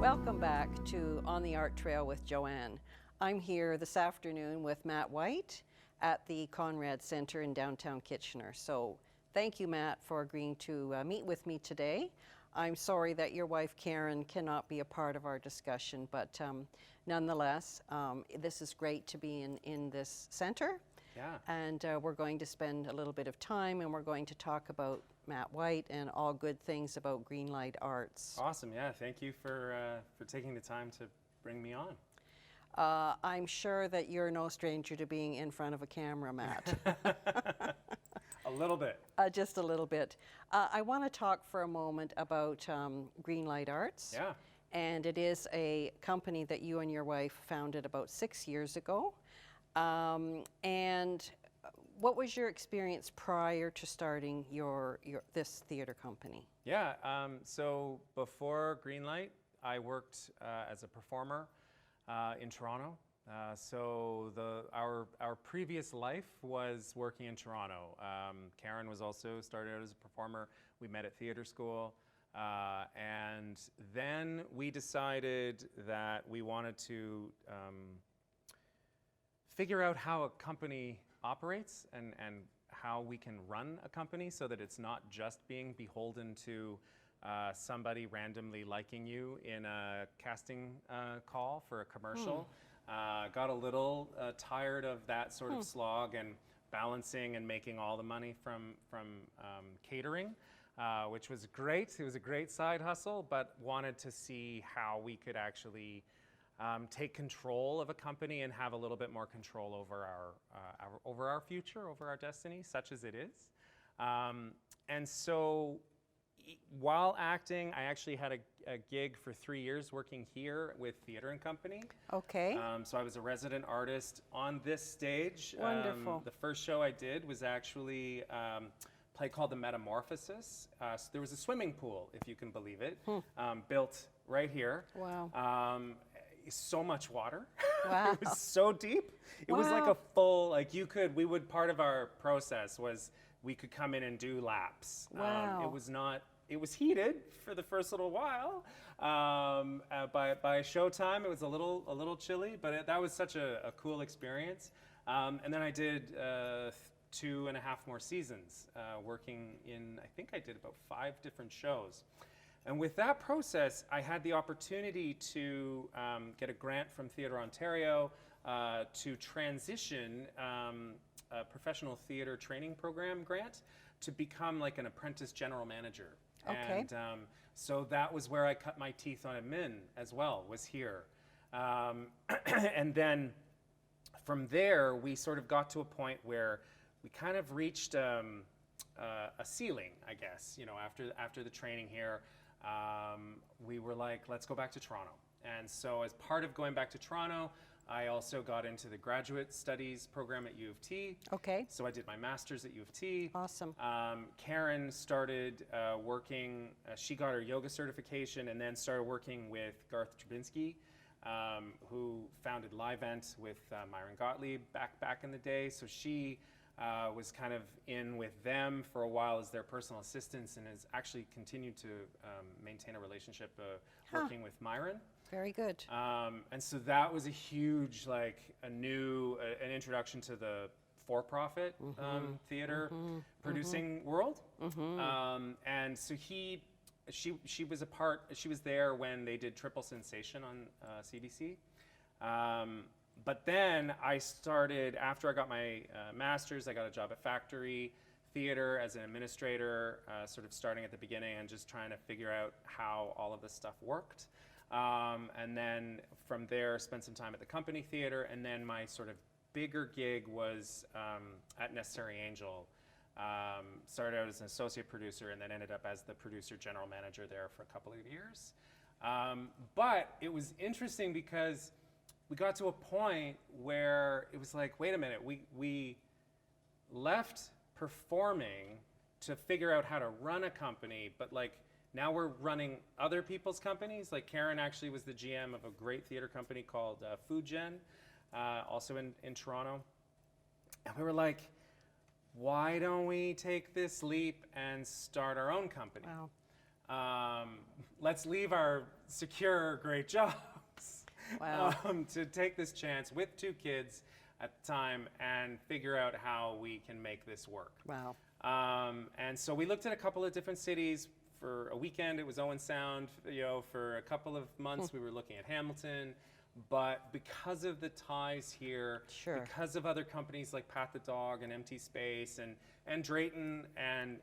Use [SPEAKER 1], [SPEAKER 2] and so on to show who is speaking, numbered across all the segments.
[SPEAKER 1] Welcome back to On the Art Trail with Joanne. I'm here this afternoon with Matt White at the Conrad Center in downtown Kitchener. So thank you, Matt, for agreeing to meet with me today. I'm sorry that your wife Karen cannot be a part of our discussion, but nonetheless, this is great to be in this center.
[SPEAKER 2] Yeah.
[SPEAKER 1] And we're going to spend a little bit of time and we're going to talk about Matt White and all good things about Greenlight Arts.
[SPEAKER 2] Awesome. Yeah. Thank you for taking the time to bring me on.
[SPEAKER 1] I'm sure that you're no stranger to being in front of a camera, Matt.
[SPEAKER 2] A little bit.
[SPEAKER 1] Just a little bit. I want to talk for a moment about Greenlight Arts.
[SPEAKER 2] Yeah.
[SPEAKER 1] And it is a company that you and your wife founded about 6 years ago. And what was your experience prior to starting this theater company?
[SPEAKER 2] Yeah. So before Greenlight, I worked as a performer in Toronto. Our previous life was working in Toronto. Karen was also started out as a performer. We met at theater school. And then we decided that we wanted to figure out how a company operates and how we can run a company so that it's not just being beholden to somebody randomly liking you in a casting call for a commercial. Got a little tired of that sort of slog and balancing and making all the money from catering, which was great. It was a great side hustle, but wanted to see how we could actually take control of a company and have a little bit more control over our future, over our destiny, such as it is. And so while acting, I actually had a gig for 3 years working here with Theatre and Company.
[SPEAKER 1] Okay.
[SPEAKER 2] So I was a resident artist on this stage.
[SPEAKER 1] Wonderful.
[SPEAKER 2] The first show I did was actually a play called The Metamorphosis. So there was a swimming pool, if you can believe it, built right here.
[SPEAKER 1] Wow.
[SPEAKER 2] So much water.
[SPEAKER 1] Wow.
[SPEAKER 2] It was so deep. It was like a full, we would, part of our process was we could come in and do laps.
[SPEAKER 1] Wow.
[SPEAKER 2] It was heated for the first little while. By showtime, it was a little chilly, but that was such a cool experience. And then I did 2.5 more seasons working in, I think I did about 5 different shows. And with that process, I had the opportunity to get a grant from Theatre Ontario to transition a professional theatre training program grant to become like an apprentice general manager.
[SPEAKER 1] Okay.
[SPEAKER 2] And so that was where I cut my teeth on admin as well, was here. And then from there, we sort of got to a point where we kind of reached a ceiling, I guess, after the training here. We were like, let's go back to Toronto. And so as part of going back to Toronto, I also got into the graduate studies program at U of T.
[SPEAKER 1] Okay.
[SPEAKER 2] So I did my master's at U of T.
[SPEAKER 1] Awesome.
[SPEAKER 2] Karen started working, she got her yoga certification and then started working with Garth Drabinsky, who founded Livent with Myron Gottlieb back in the day. So she was kind of in with them for a while as their personal assistants and has actually continued to maintain a relationship working with Myron.
[SPEAKER 1] Very good.
[SPEAKER 2] And so that was a huge, an introduction to the for-profit theater producing world. And so she was there when they did Triple Sensation on CBC. But then I started, after I got my master's, I got a job at Factory Theatre as an administrator, sort of starting at the beginning and just trying to figure out how all of this stuff worked. And then from there, spent some time at the Company Theatre, and then my sort of bigger gig was at Necessary Angel. Started out as an associate producer and then ended up as the producer general manager there for a couple of years. But it was interesting because we got to a point where it was like, wait a minute, we left performing to figure out how to run a company, but now we're running other people's companies. Like Karen actually was the GM of a great theater company called FoodGen, also in Toronto. And we were like, why don't we take this leap and start our own company?
[SPEAKER 1] Wow.
[SPEAKER 2] let's leave our secure, great jobs
[SPEAKER 1] Wow.
[SPEAKER 2] to take this chance with 2 kids at the time and figure out how we can make this work.
[SPEAKER 1] Wow.
[SPEAKER 2] And so we looked at a couple of different cities. For a weekend, it was Owen Sound. For a couple of months, we were looking at Hamilton. But because of the ties here,
[SPEAKER 1] Sure.
[SPEAKER 2] because of other companies like Pat the Dog and Empty Space and Drayton and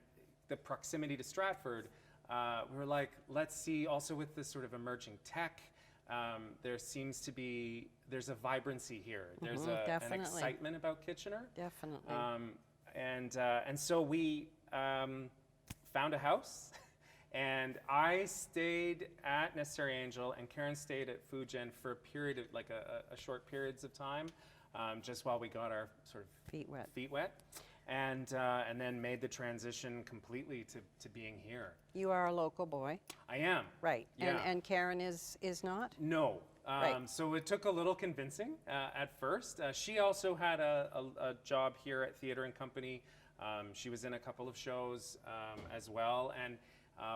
[SPEAKER 2] the proximity to Stratford, we were like, let's see also with this sort of emerging tech, there's a vibrancy here. There's an
[SPEAKER 1] definitely.
[SPEAKER 2] excitement about Kitchener.
[SPEAKER 1] Definitely.
[SPEAKER 2] And so we found a house, and I stayed at Necessary Angel, and Karen stayed at Fujian for a period of like a short periods of time, just while we got our sort of
[SPEAKER 1] Feet wet.
[SPEAKER 2] and then made the transition completely to being here.
[SPEAKER 1] You are a local boy.
[SPEAKER 2] I am.
[SPEAKER 1] Right.
[SPEAKER 2] Yeah.
[SPEAKER 1] And Karen is not?
[SPEAKER 2] No.
[SPEAKER 1] Right.
[SPEAKER 2] So it took a little convincing at first. She also had a job here at Theatre and Company. She was in a couple of shows as well. And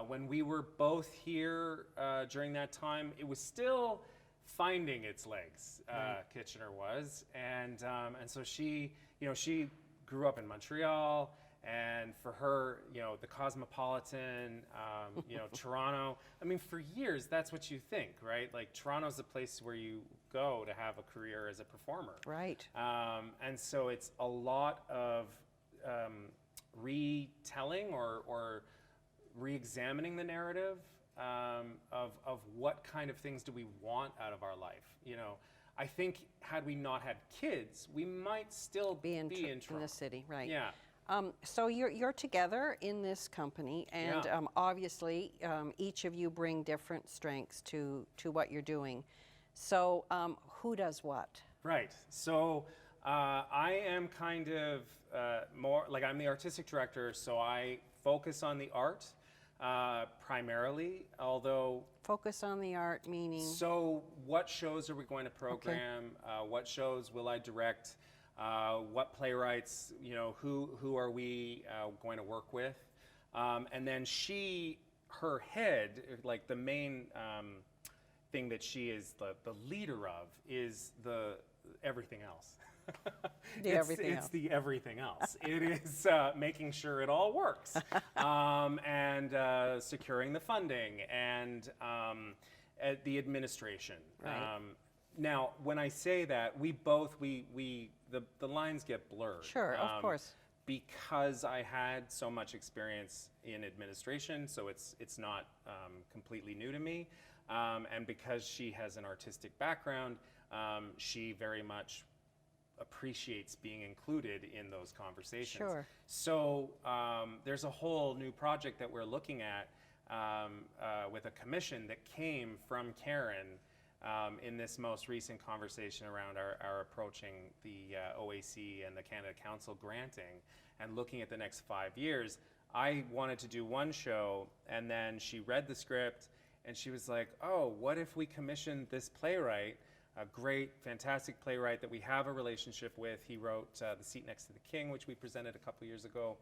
[SPEAKER 2] when we were both here during that time, it was still finding its legs. Kitchener was, and so she grew up in Montreal. And for her, the cosmopolitan, Toronto, I mean, for years, that's what you think, right? Like, Toronto's the place where you go to have a career as a performer.
[SPEAKER 1] Right.
[SPEAKER 2] And so it's a lot of retelling or re-examining the narrative of what kind of things do we want out of our life. I think had we not had kids, we might still be in
[SPEAKER 1] in
[SPEAKER 2] Toronto.
[SPEAKER 1] the city, right.
[SPEAKER 2] Yeah.
[SPEAKER 1] So you're together in this company, and
[SPEAKER 2] Yeah.
[SPEAKER 1] Obviously each of you bring different strengths to what you're doing. So who does what?
[SPEAKER 2] Right. So I am kind of more like I'm the artistic director, so I focus on the art primarily, although.
[SPEAKER 1] Focus on the art, meaning?
[SPEAKER 2] So what shows are we going to program? What shows will I direct? What playwrights, who are we going to work with? And then her head, like the main thing that she is the leader of is the everything else. It's the everything else. It is making sure it all works, and securing the funding and the administration.
[SPEAKER 1] Right.
[SPEAKER 2] Now, when I say that, the lines get blurred.
[SPEAKER 1] Sure, of course.
[SPEAKER 2] Because I had so much experience in administration, so it's not completely new to me, and because she has an artistic background, she very much appreciates being included in those conversations.
[SPEAKER 1] Sure.
[SPEAKER 2] So there's a whole new project that we're looking at with a commission that came from Karen in this most recent conversation around our approaching the OAC and the Canada Council granting and looking at the next 5 years. I wanted to do one show, and then she read the script and she was like, oh, what if we commissioned this playwright, a great, fantastic playwright that we have a relationship with. He wrote The Seat Next to the King, which we presented a couple years ago.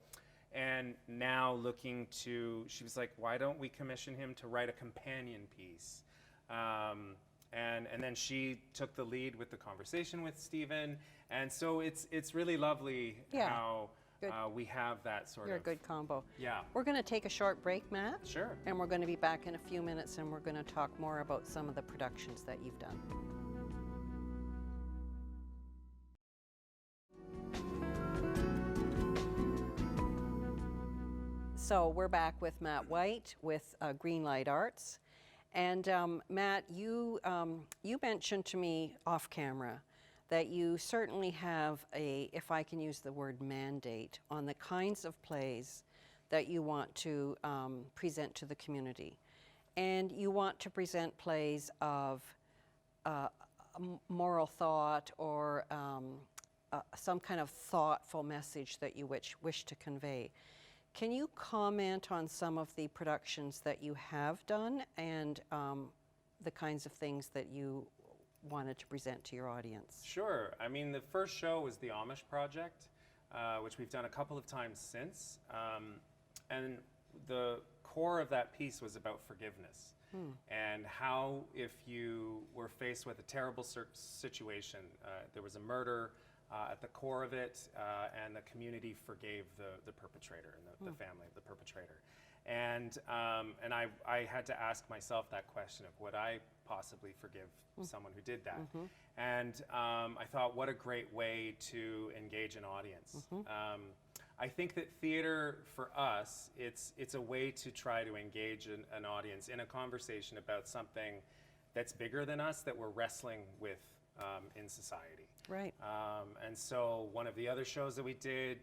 [SPEAKER 2] And now she was like, why don't we commission him to write a companion piece? And then she took the lead with the conversation with Stephen. And so it's really lovely how we have that sort
[SPEAKER 1] You're
[SPEAKER 2] of.
[SPEAKER 1] a good combo.
[SPEAKER 2] Yeah.
[SPEAKER 1] We're going to take a short break, Matt.
[SPEAKER 2] Sure.
[SPEAKER 1] And we're going to be back in a few minutes, and we're going to talk more about some of the productions that you've done. So we're back with Matt White with Greenlight Arts. And Matt, you mentioned to me off camera that you certainly have if I can use the word mandate, on the kinds of plays that you want to present to the community. And you want to present plays of moral thought or some kind of thoughtful message that you wish to convey. Can you comment on some of the productions that you have done and the kinds of things that you wanted to present to your audience?
[SPEAKER 2] Sure. I mean, the first show was the Amish Project, which we've done a couple of times since. And core of that piece was about forgiveness. And how, if you were faced with a terrible situation, there was a murder at the core of it, and the community forgave the perpetrator and the family of the perpetrator. And I had to ask myself that question of, would I possibly forgive someone who did that? And I thought, what a great way to engage an audience. I think that theater, for us, it's a way to try to engage an audience in a conversation about something that's bigger than us, that we're wrestling with in society.
[SPEAKER 1] Right.
[SPEAKER 2] And so one of the other shows that we did,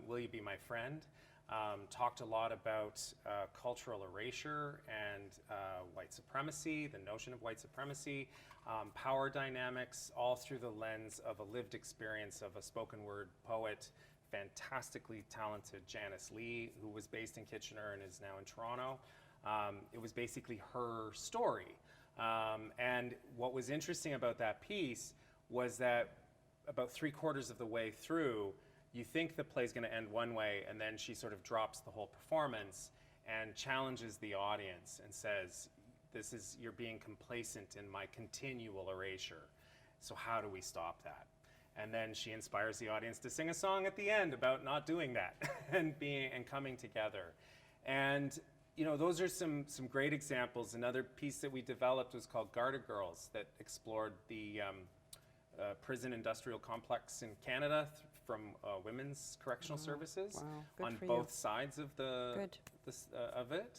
[SPEAKER 2] Will You Be My Friend, talked a lot about cultural erasure and white supremacy, the notion of white supremacy, power dynamics, all through the lens of a lived experience of a spoken word poet, fantastically talented Janice Lee, who was based in Kitchener and is now in Toronto. It was basically her story. And what was interesting about that piece was that about 3/4 of the way through, you think the play's going to end one way, and then she sort of drops the whole performance and challenges the audience and says, you're being complacent in my continual erasure. So how do we stop that? And then she inspires the audience to sing a song at the end about not doing that and coming together. And those are some great examples. Another piece that we developed was called Garda Girls, that explored the prison industrial complex in Canada from Women's Correctional Services.
[SPEAKER 1] Wow, good
[SPEAKER 2] on
[SPEAKER 1] for
[SPEAKER 2] both
[SPEAKER 1] you.
[SPEAKER 2] sides of
[SPEAKER 1] Good.
[SPEAKER 2] of it.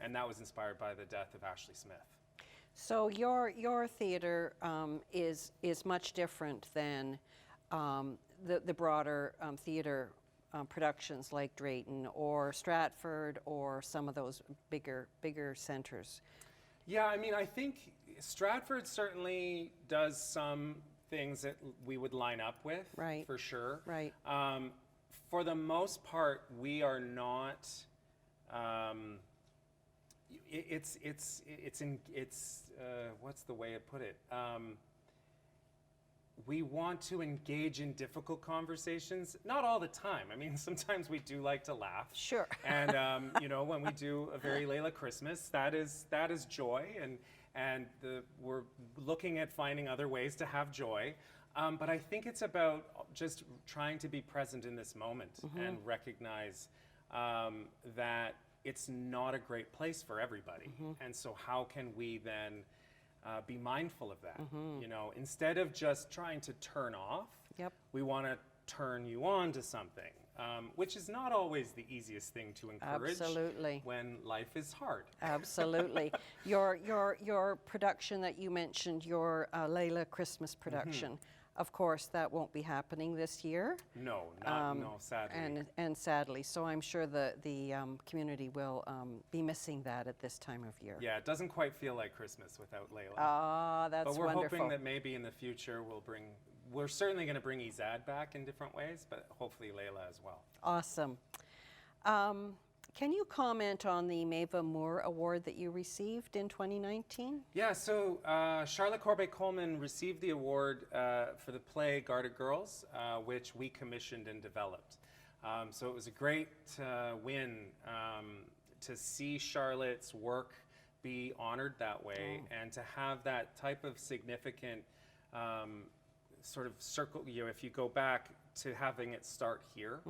[SPEAKER 2] And that was inspired by the death of Ashley Smith.
[SPEAKER 1] So your theater is much different than the broader theater productions like Drayton or Stratford or some of those bigger centers.
[SPEAKER 2] Yeah, I mean, I think Stratford certainly does some things that we would line up with,
[SPEAKER 1] Right.
[SPEAKER 2] for sure.
[SPEAKER 1] Right.
[SPEAKER 2] For the most part, we are not. What's the way to put it? We want to engage in difficult conversations, not all the time. I mean, sometimes we do like to laugh.
[SPEAKER 1] Sure.
[SPEAKER 2] And when we do A Very Layla Christmas, that is joy, and we're looking at finding other ways to have joy. But I think it's about just trying to be present in this moment and recognize that it's not a great place for everybody. And so how can we then be mindful of that? Instead of just trying to turn off,
[SPEAKER 1] Yep.
[SPEAKER 2] we want to turn you on to something, which is not always the easiest thing to encourage.
[SPEAKER 1] Absolutely.
[SPEAKER 2] When life is hard.
[SPEAKER 1] Absolutely. Your production that you mentioned, your Layla Christmas production, of course, that won't be happening this year.
[SPEAKER 2] No, sadly.
[SPEAKER 1] And sadly, so I'm sure the community will be missing that at this time of year.
[SPEAKER 2] Yeah, it doesn't quite feel like Christmas without Layla.
[SPEAKER 1] Ah, that's
[SPEAKER 2] but we're
[SPEAKER 1] wonderful.
[SPEAKER 2] hoping that maybe in the future we're certainly going to bring Izad back in different ways, but hopefully Layla as well.
[SPEAKER 1] Awesome. Can you comment on the Maeva Moore Award that you received in 2019?
[SPEAKER 2] Yeah, so Charlotte Corbeil-Coleman received the award for the play Garda Girls, which we commissioned and developed. So it was a great win to see Charlotte's work be honored that way, and to have that type of significant sort of circle, if you go back to having it start here.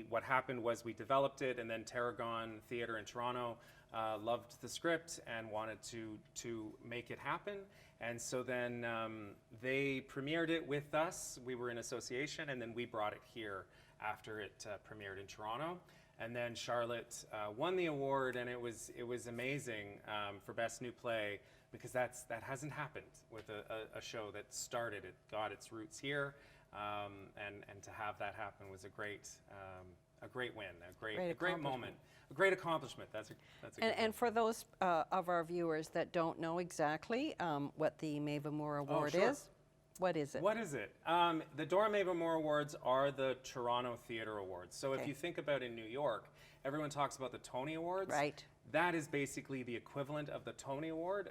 [SPEAKER 2] What happened was we developed it, and then Tarragon Theatre in Toronto loved the script and wanted to make it happen. And so then they premiered it with us. We were in association, and then we brought it here after it premiered in Toronto. And then Charlotte won the award, and it was amazing for Best New Play, because that hasn't happened with a show that started. It got its roots here. And to have that happen was a great win, a great moment, a great accomplishment. That's a good
[SPEAKER 1] And
[SPEAKER 2] one.
[SPEAKER 1] for those of our viewers that don't know exactly what the Maeva Moore Award
[SPEAKER 2] sure.
[SPEAKER 1] is, what is it?
[SPEAKER 2] What is it? The Dora Maeva Moore Awards are the Toronto Theatre Awards. So if you think about in New York, everyone talks about the Tony Awards.
[SPEAKER 1] Right.
[SPEAKER 2] That is basically the equivalent of the Tony Award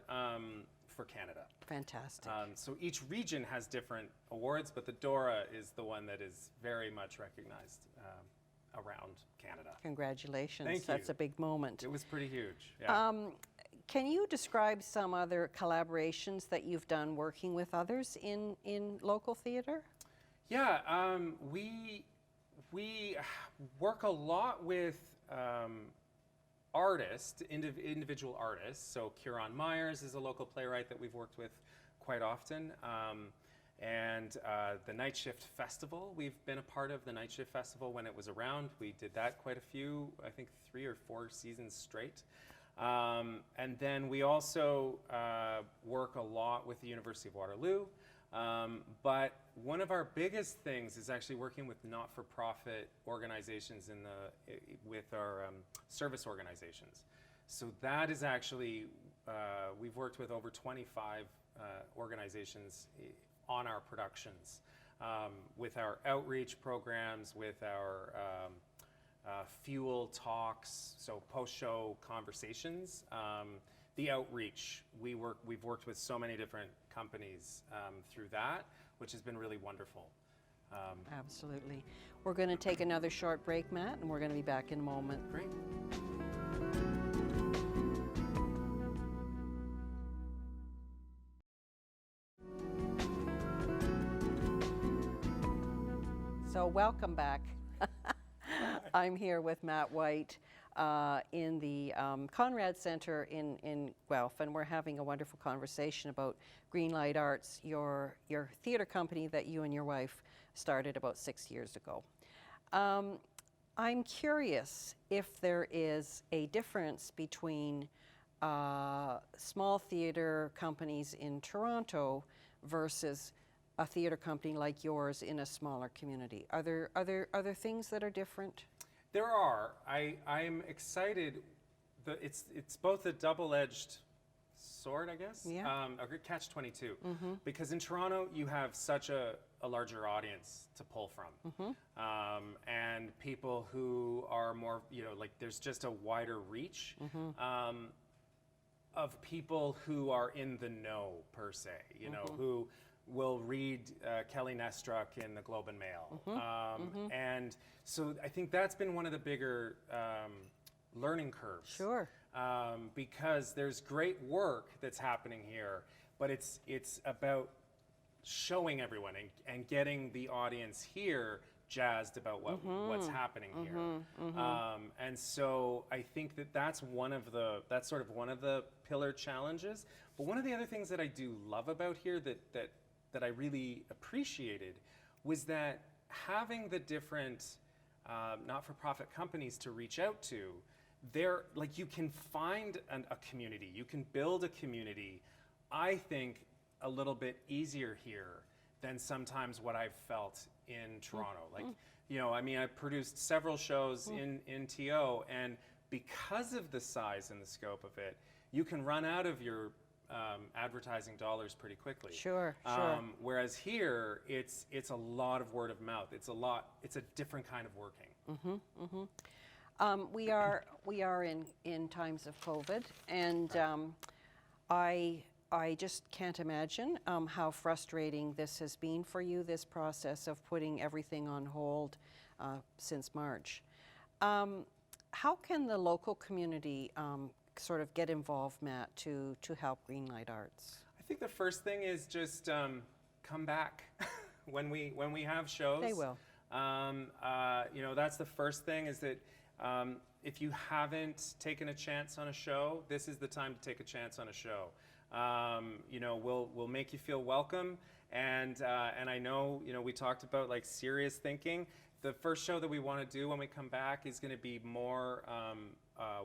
[SPEAKER 2] for Canada.
[SPEAKER 1] Fantastic.
[SPEAKER 2] So each region has different awards, but the Dora is the one that is very much recognized around Canada.
[SPEAKER 1] Congratulations.
[SPEAKER 2] Thank
[SPEAKER 1] That's
[SPEAKER 2] you.
[SPEAKER 1] a big moment.
[SPEAKER 2] It was pretty huge. Yeah.
[SPEAKER 1] Can you describe some other collaborations that you've done working with others in local theatre?
[SPEAKER 2] Yeah, we work a lot with artists, individual artists. So Kieran Myers is a local playwright that we've worked with quite often. And the Night Shift Festival, we've been a part of the Night Shift Festival when it was around. We did that quite a few, I think 3 or 4 seasons straight. And then we also work a lot with the University of Waterloo. But one of our biggest things is actually working with not-for-profit organizations with our service organizations. So that is actually, we've worked with over 25 organizations on our productions, with our outreach programs, with our fuel talks, so post-show conversations. The outreach, we've worked with so many different companies through that, which has been really wonderful.
[SPEAKER 1] Absolutely. We're going to take another short break, Matt, and we're going to be back in a moment.
[SPEAKER 2] Great.
[SPEAKER 1] So welcome back. I'm here with Matt White in the Conrad Centre in Guelph, and we're having a wonderful conversation about Greenlight Arts, your theatre company that you and your wife started about 6 years ago. I'm curious if there is a difference between small theatre companies in Toronto versus a theatre company like yours in a smaller community. Are there things that are different?
[SPEAKER 2] There are. I'm excited. It's both a double-edged sword, I guess.
[SPEAKER 1] Yeah.
[SPEAKER 2] A catch-22. Because in Toronto, you have such a larger audience to pull from, and people who are more, like there's just a wider reach of people who are in the know per se. Who will read Kelly Nestruck in the Globe and Mail. And so I think that's been one of the bigger learning curves.
[SPEAKER 1] Sure.
[SPEAKER 2] Because there's great work that's happening here, but it's about showing everyone and getting the audience here jazzed about what's happening here. And so I think that's sort of one of the pillar challenges. But one of the other things that I do love about here that I really appreciated was that having the different not-for-profit companies to reach out to, you can find a community, you can build a community, I think, a little bit easier here than sometimes what I've felt in Toronto. I've produced several shows in TO, and because of the size and the scope of it, you can run out of your advertising dollars pretty quickly.
[SPEAKER 1] Sure.
[SPEAKER 2] Whereas here, it's a lot of word of mouth. It's a different kind of working.
[SPEAKER 1] We are in times of COVID, and I just can't imagine how frustrating this has been for you, this process of putting everything on hold since March. How can the local community sort of get involved, Matt, to help Greenlight Arts?
[SPEAKER 2] I think the first thing is just come back when we have shows.
[SPEAKER 1] They will.
[SPEAKER 2] That's the first thing, is that if you haven't taken a chance on a show, this is the time to take a chance on a show. We'll make you feel welcome, and I know we talked about like serious thinking. The first show that we want to do when we come back is going to be more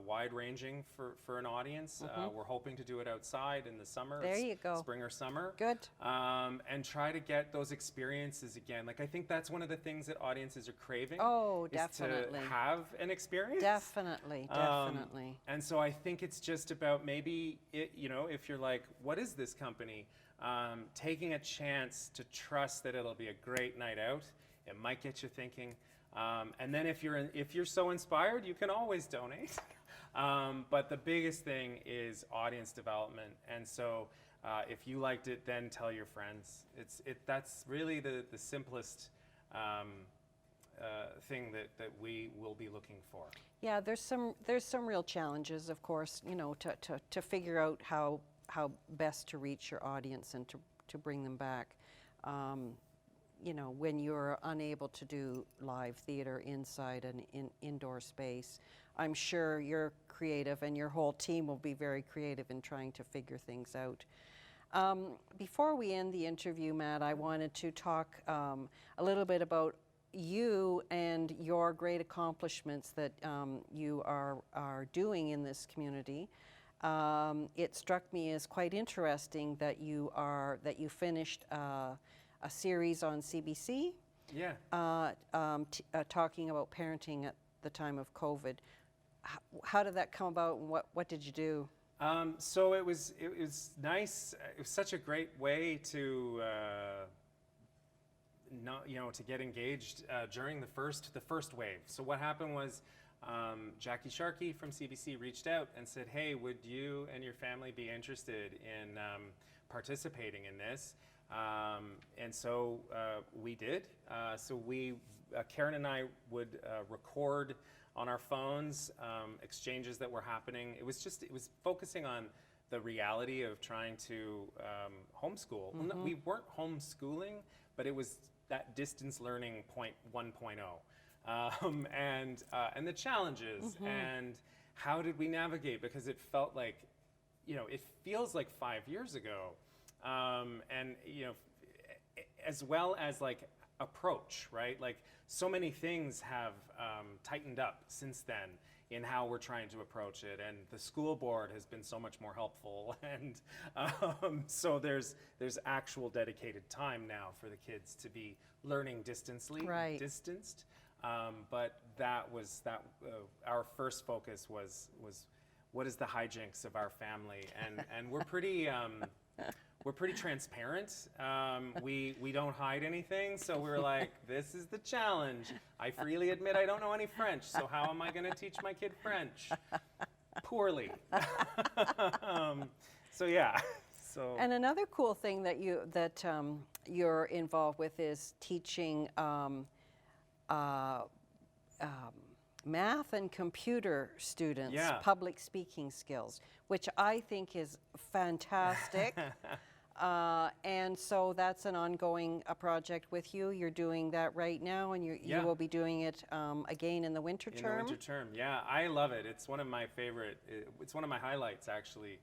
[SPEAKER 2] wide-ranging for an audience. We're hoping to do it outside in the summer.
[SPEAKER 1] There you go.
[SPEAKER 2] Spring or summer.
[SPEAKER 1] Good.
[SPEAKER 2] And try to get those experiences again. Like, I think that's one of the things that audiences are craving.
[SPEAKER 1] Oh,
[SPEAKER 2] is
[SPEAKER 1] definitely.
[SPEAKER 2] to have an experience.
[SPEAKER 1] Definitely.
[SPEAKER 2] And so I think it's just about maybe, if you're like, what is this company? Taking a chance to trust that it'll be a great night out. It might get you thinking. And then if you're so inspired, you can always donate. But the biggest thing is audience development. And so if you liked it, then tell your friends. That's really the simplest thing that we will be looking for.
[SPEAKER 1] Yeah, there's some real challenges, of course, you know, to figure out how best to reach your audience and to bring them back. You know, when you're unable to do live theater inside an indoor space, I'm sure you're creative and your whole team will be very creative in trying to figure things out. Before we end the interview, Matt, I wanted to talk a little bit about you and your great accomplishments that you are doing in this community. It struck me as quite interesting that you finished a series on CBC.
[SPEAKER 2] Yeah.
[SPEAKER 1] Talking about parenting at the time of COVID. How did that come about, and what did you do?
[SPEAKER 2] So it was nice. It was such a great way to to get engaged during the first wave. So what happened was Jackie Sharkey from CBC reached out and said, "Hey, would you and your family be interested in participating in this?" And so we did. So Karen and I would record on our phones exchanges that were happening. It was focusing on the reality of trying to homeschool. Well, no, we weren't homeschooling, but it was that distance learning 1.0, and the challenges and how did we navigate, because it felt like, it feels like 5 years ago, and as well as like approach, right? Like so many things have tightened up since then in how we're trying to approach it, and the school board has been so much more helpful, and so there's actual dedicated time now for the kids to be learning distanced. But our first focus was what is the hijinks of our family, and we're pretty transparent. We don't hide anything, so we're like, this is the challenge. I freely admit I don't know any French, so how am I going to teach my kid French? Poorly. So yeah. So. And
[SPEAKER 1] another cool thing that you're involved with is teaching math and computer students public speaking skills, which I think is fantastic. And so that's an ongoing project with you. You're doing that right now, and you will be doing it again in the winter term.
[SPEAKER 2] In the winter term, yeah. I love it. It's one of my favorite, it's one of my highlights, actually,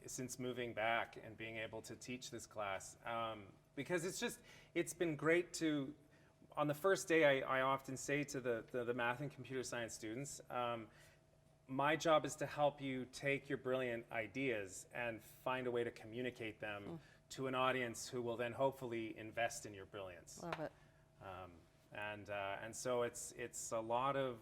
[SPEAKER 2] since moving back and being able to teach this class. Because it's been great to, on the first day, I often say to the math and computer science students, my job is to help you take your brilliant ideas and find a way to communicate them to an audience who will then hopefully invest in your brilliance.
[SPEAKER 1] Love it.
[SPEAKER 2] And so it's a lot of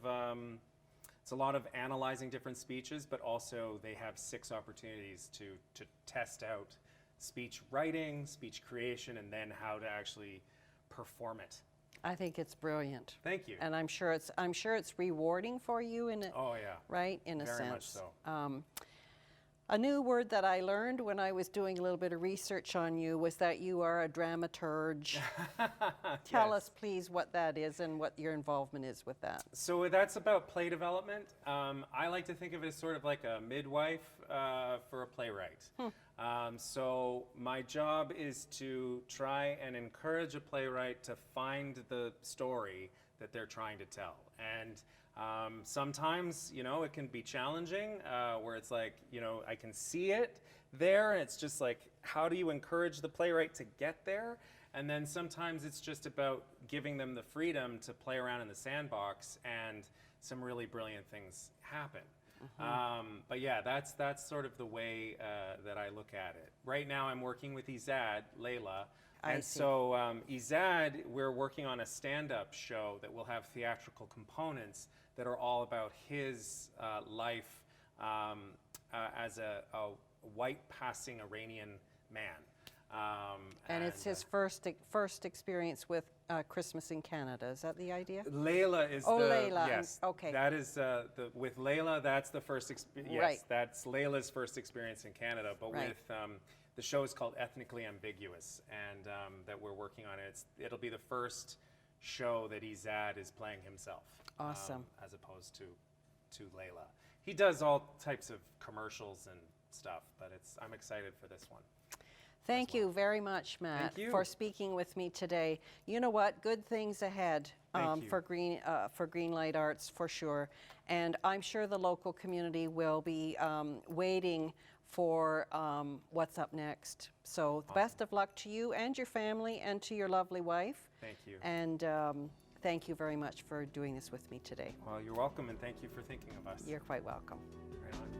[SPEAKER 2] analyzing different speeches, but also they have 6 opportunities to test out speech writing, speech creation, and then how to actually perform it.
[SPEAKER 1] I think it's brilliant.
[SPEAKER 2] Thank you.
[SPEAKER 1] And I'm sure it's rewarding for you in it.
[SPEAKER 2] Oh yeah.
[SPEAKER 1] Right, in a sense.
[SPEAKER 2] Very much so.
[SPEAKER 1] A new word that I learned when I was doing a little bit of research on you was that you are a dramaturge. Tell us, please, what that is and what your involvement is with that.
[SPEAKER 2] So that's about play development. I like to think of it as sort of like a midwife for a playwright. So my job is to try and encourage a playwright to find the story that they're trying to tell. And sometimes, it can be challenging, where it's like, I can see it there, and it's just like, how do you encourage the playwright to get there? And then sometimes it's just about giving them the freedom to play around in the sandbox, and some really brilliant things happen. But yeah, that's sort of the way that I look at it. Right now I'm working with Izad, Layla. So Izad, we're working on a stand-up show that will have theatrical components that are all about his life as a white passing Iranian man.
[SPEAKER 1] And it's his first experience with Christmas in Canada. Is that the idea?
[SPEAKER 2] Layla is
[SPEAKER 1] Layla.
[SPEAKER 2] Yes.
[SPEAKER 1] Okay.
[SPEAKER 2] That is with Layla. That's the first experience. Yes,
[SPEAKER 1] right.
[SPEAKER 2] That's Layla's first experience in Canada. But
[SPEAKER 1] right.
[SPEAKER 2] with the show is called Ethnically Ambiguous, and that we're working on it. It'll be the first show that Izad is playing himself.
[SPEAKER 1] Awesome.
[SPEAKER 2] As opposed to Layla. He does all types of commercials and stuff, but I'm excited for this one.
[SPEAKER 1] Thank you very much, Matt,
[SPEAKER 2] Thank you.
[SPEAKER 1] for speaking with me today. You know what? Good things ahead
[SPEAKER 2] Thank you.
[SPEAKER 1] for Greenlight Arts, for sure. And I'm sure the local community will be waiting for what's up next. So best of luck to you and your family and to your lovely wife.
[SPEAKER 2] Thank you.
[SPEAKER 1] And thank you very much for doing this with me today.
[SPEAKER 2] Well, you're welcome, and thank you for thinking of us.
[SPEAKER 1] You're quite welcome.
[SPEAKER 2] Right on.